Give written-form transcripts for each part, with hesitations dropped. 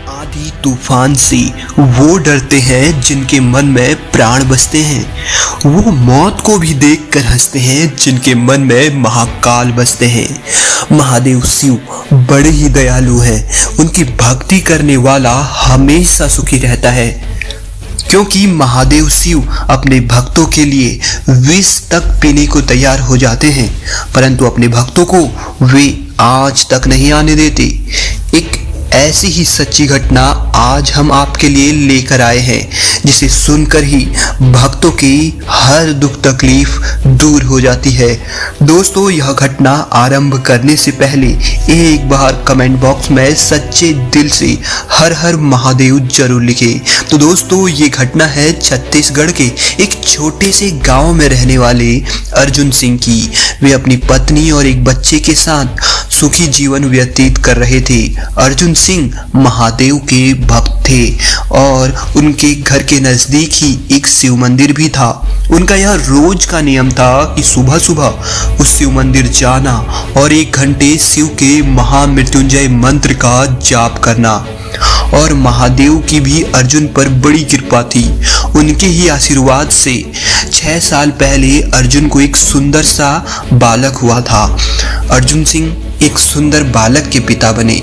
आंधी तूफान से वो डरते हैं जिनके मन में प्राण बसते हैं। वो मौत को भी देखकर हंसते हैं जिनके मन में महाकाल बसते हैं। महादेव शिव बड़े ही दयालु हैं। उनकी भक्ति करने वाला हमेशा सुखी रहता है, क्योंकि महादेव शिव अपने भक्तों के लिए विष तक पीने को तैयार हो जाते हैं, परंतु अपने भक्तों को वे आज तक नहीं आने देते। एक ऐसी ही सच्ची घटना आज हम आपके लिए लेकर आए हैं, जिसे सुनकर ही भक्तों की हर दुख तकलीफ दूर हो जाती है। दोस्तों, यह घटना आरंभ करने से पहले एक बार कमेंट बॉक्स में सच्चे दिल से हर हर महादेव जरूर लिखें। तो दोस्तों, ये घटना है छत्तीसगढ़ के एक छोटे से गांव में रहने वाले अर्जुन सिंह की। वे अपनी पत्नी और एक बच्चे के साथ सुखी जीवन व्यतीत कर रहे थे। अर्जुन सिंह महादेव के भक्त थे और उनके घर के नजदीक ही एक शिव मंदिर भी था। उनका यह रोज का नियम था कि सुबह सुबह उस शिव मंदिर जाना और 1 घंटे शिव के महामृत्युंजय मंत्र का जाप करना। और महादेव की भी अर्जुन पर बड़ी कृपा थी। उनके ही आशीर्वाद से 6 साल पहले अर्जुन को एक सुंदर सा बालक हुआ था। अर्जुन सिंह एक सुंदर बालक के पिता बने।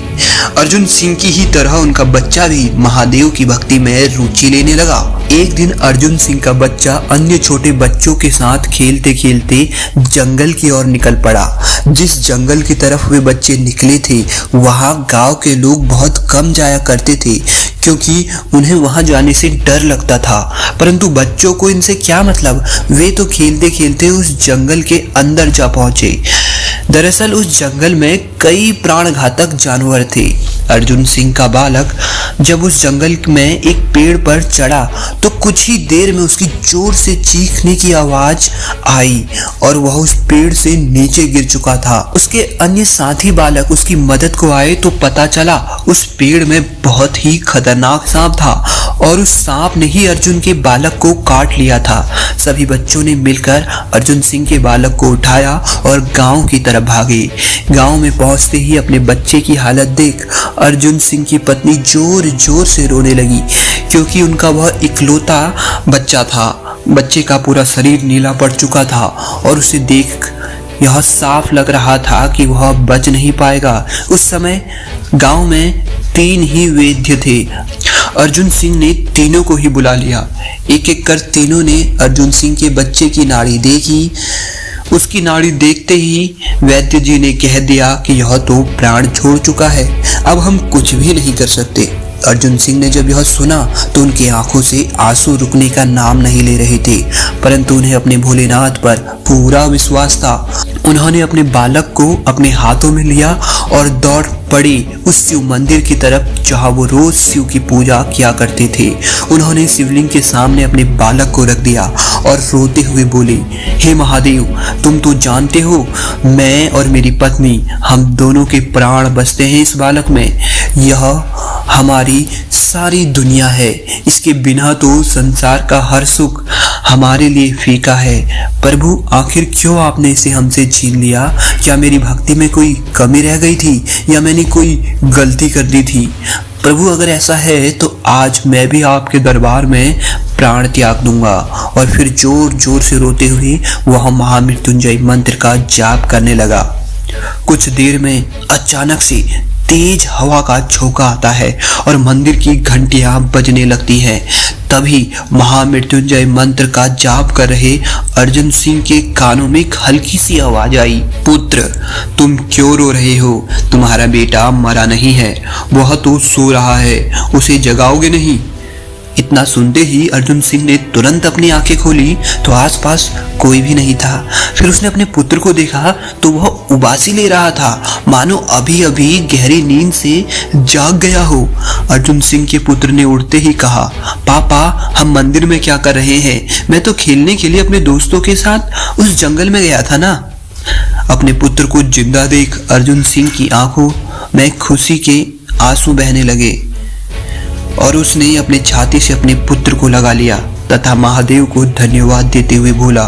अर्जुन सिंह की ही तरह उनका बच्चा भी महादेव की भक्ति में रुचि लेने लगा। एक दिन अर्जुन सिंह का बच्चा अन्य छोटे बच्चों के साथ खेलते खेलते जंगल की ओर निकल पड़ा। जिस जंगल की तरफ वे बच्चे निकले थे, वहां गांव के लोग बहुत कम जाया करते थे, क्योंकि उन्हें वहां जाने से डर लगता था। परंतु बच्चों को इनसे क्या मतलब, वे तो खेलते खेलते उस जंगल के अंदर जा पहुंचे। दरअसल उस जंगल में कई प्राणघातक जानवर थे। अर्जुन सिंह का बालक जब उस जंगल में एक पेड़ पर चढ़ा तो कुछ ही देर में उसकी जोर से चीखने की आवाज आई और वह उस पेड़ से नीचे गिर चुका था। उसके अन्य साथी बालक उसकी मदद को आए तो पता चला उस पेड़ में बहुत ही खतरनाक सांप था और उस सांप ने ही अर्जुन के बालक को काट लिया था। सभी बच्चों ने मिलकर अर्जुन सिंह के बालक को उठाया और गांव की तरफ भागे। गांव में पहुंचते ही अपने बच्चे की हालत देख अर्जुन सिंह की पत्नी जोर जोर से रोने लगी, क्योंकि उनका वह इकलौता बच्चा था। बच्चे का पूरा शरीर नीला पड़ चुका था और उसे देख यह साफ लग रहा था कि वह बच नहीं पाएगा। उस समय गांव में 3 ही वैद्य थे। अर्जुन सिंह ने तीनों को ही बुला लिया। एक एक कर तीनों ने अर्जुन सिंह के बच्चे की नाड़ी देखी। उसकी नाड़ी देखते ही वैद्य जी ने कह दिया कि यह तो प्राण छोड़ चुका है, अब हम कुछ भी नहीं कर सकते। अर्जुन सिंह ने जब यह सुना तो उनकी आंखों से आंसू रुकने का नाम नहीं ले रहे थे, परंतु उन्हें अपने भोलेनाथ पर पूरा विश्वास था। उन्होंने अपने बालक को अपने हाथों में लिया और दौड़ पड़े उस शिव मंदिर की तरफ जहां वो रोज शिव की पूजा किया करते थे। उन्होंने शिवलिंग के सामने अपने बालक को रख दिया और रोते हुए बोले, हे महादेव, तुम तो जानते हो मैं और मेरी पत्नी हम दोनों के प्राण बसते हैं इस बालक में। यह हमारी सारी दुनिया है, इसके बिना तो संसार का हर सुख हमारे लिए फीका है। प्रभु, आखिर क्यों आपने इसे हमसे छीन लिया? क्या मेरी भक्ति में कोई कमी रह गई थी या मैंने कोई गलती कर दी थी? प्रभु, अगर ऐसा है तो आज मैं भी आपके दरबार में प्राण त्याग दूंगा। और फिर जोर जोर से रोते हुए वह महामृत्युंजय मंत्र का जाप करने लगा। कुछ देर में अचानक से तेज हवा का झोंका आता है और मंदिर की घंटियां बजने लगती हैं। तभी महामृत्युंजय मंत्र का जाप कर रहे अर्जुन सिंह के कानों में एक हल्की सी आवाज आई, पुत्र, तुम क्यों रो रहे हो? तुम्हारा बेटा मरा नहीं है, वह तो सो रहा है, उसे जगाओगे नहीं? इतना सुनते ही अर्जुन सिंह ने तुरंत अपनी आंखें खोली तो आसपास कोई भी नहीं था। फिर उसने अपने पुत्र को देखा तो वह उबासी ले रहा था, मानो अभी अभी गहरी नींद से जाग गया हो। अर्जुन सिंह के पुत्र ने उठते ही कहा, पापा, हम मंदिर में क्या कर रहे हैं? मैं तो खेलने के लिए अपने दोस्तों के साथ उस जंगल में गया था ना। अपने पुत्र को जिंदा देख अर्जुन सिंह की आंखों में खुशी के आंसू बहने लगे और उसने अपने छाती से अपने पुत्र को लगा लिया तथा महादेव को धन्यवाद देते हुए बोला,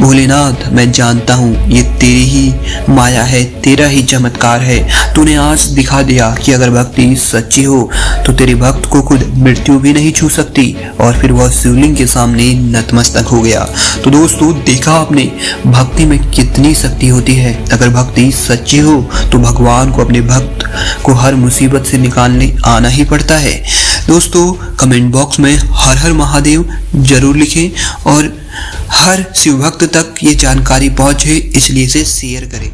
भोलेनाथ, मैं जानता हूँ ये तेरी ही माया है, तेरा ही चमत्कार है। तूने आज दिखा दिया कि अगर भक्ति सच्ची हो तो तेरे भक्त को खुद मृत्यु भी नहीं छू सकती। और फिर वह शिवलिंग के सामने नतमस्तक हो गया। तो दोस्तों, देखा आपने भक्ति में कितनी शक्ति होती है। अगर भक्ति सच्ची हो तो भगवान को अपने भक्त को हर मुसीबत से निकालने आना ही पड़ता है। दोस्तों, कमेंट बॉक्स में हर हर महादेव जरूर लिखें और हर शिव भक्त तक ये जानकारी पहुंचे, इसलिए इसे शेयर करें।